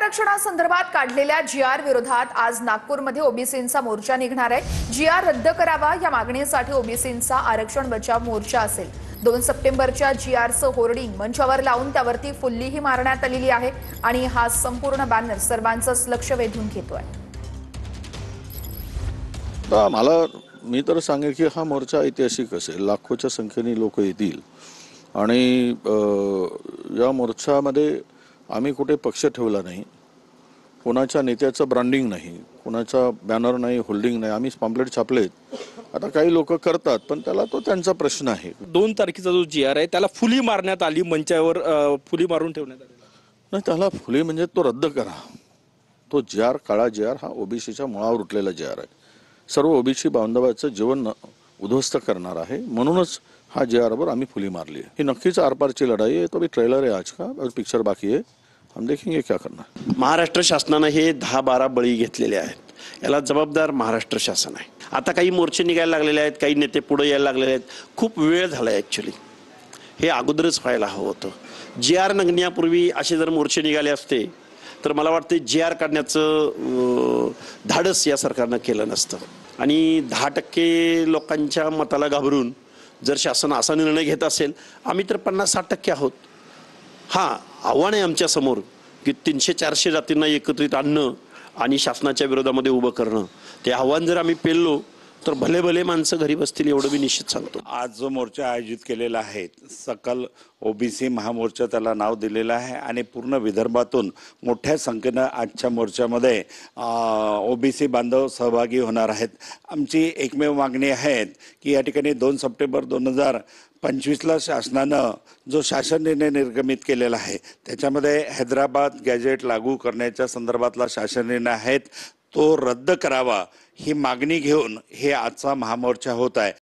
आरक्षणासंदर्भात काढलेल्या जी.आर विरोधात आज नागपूरमध्ये ओबीसींचा मोर्चा निघणार आहे। जी.आर रद्द करावा या मागणीसाठी ओबीसींचा आरक्षण बचाव मोर्चा असेल। 2 सप्टेंबरच्या जी.आरचं होर्डिंग मंचावर लावून त्यावरती फुल्लीही मारण्यात आलेली आहे आणि हा संपूर्ण बॅनर सर्वांचंच लक्ष वेधून घेतोय। मी तर सांगेन की हा मोर्चा ऐतिहासिक असेल। लाखोच्या संख्येने लोक येतील आणि या मोर्चामध्ये आम्ही कुठे पक्ष ठेवला नाही, कोणाच्या नेत्याचं ब्रँडिंग नाही, कोणाचा बॅनर नाही, होल्डिंग नाही। आम्ही पॅम्पलेट छापलेत। आता काही लोक करतात पण त्याला तो त्यांचा प्रश्न आहे। 2 तारखेचा जो जी.आर आहे त्याला फुली मारण्यात आली, मंचावर फुली मारून ठेवण्यात आली। नाही, त्याला फुली म्हणजे तो रद्द करा। तो जी.आर काळा जी.आर हा ओबीसीच्या मुळावर उठलेला जी.आर आहे। सर्व ओबीसी बांधवांचं जीवन उद्ध्वस्त करणार आहे, म्हणूनच हा जी.आर वर आम्ही फुली मारली है। ही नक्कीच आरपारची लढाई है। तो भी ट्रेलर है आज का, और पिक्चर बाकी है। हम देखेंगे क्या करना। महाराष्ट्र शासनाने हे 10-12 बळी घेतलेले आहेत। याला जबाबदार महाराष्ट्र शासन आहे। आता काही मोर्चे निघायला लागलेले आहेत, काही नेते पुढे यायला लागलेले आहेत। खूप वेळ झाला ॲक्च्युअली, हे अगोदरच व्हायला हवं होतं। जी.आर निघण्यापूर्वी असे जर मोर्चे निघाले असते तर मला वाटते जी.आर काढण्याचं धाडस या सरकारनं केलं नसतं। आणि 10% लोकांच्या मताला घाबरून जर शासन असा निर्णय घेत असेल, आम्ही तर 50-60% आहोत। हां, आव्हान आहे आमच्या समोर की 300-400 जातींना एकत्रित आणणं आणि शासनाच्या विरोधामध्ये उभं करणं। ते आव्हान जर आम्ही पेललो तर भले भले माणसं घरी बसतील, एवढं मी निश्चित सांगतो। आज जो मोर्चा आयोजित केलेला आहे, सकल ओबीसी महामोर्चा त्याला नाव दिलेलं आहे आणि पूर्ण विदर्भातून मोठ्या संख्येनं आजच्या मोर्चामध्ये ओबीसी बांधव सहभागी होणार आहेत। आमची एकमेव मागणी आहे की या ठिकाणी 2 सप्टेंबर 2025ला शासनानं जो शासन निर्णय निर्गमित केलेला आहे त्याच्यामध्ये हैदराबाद गॅजेट लागू करण्याच्या संदर्भातला शासन निर्णय आहे, तो रद्द करावा ही मागणी घेऊन हे आजचा महामोर्चा होत आहे।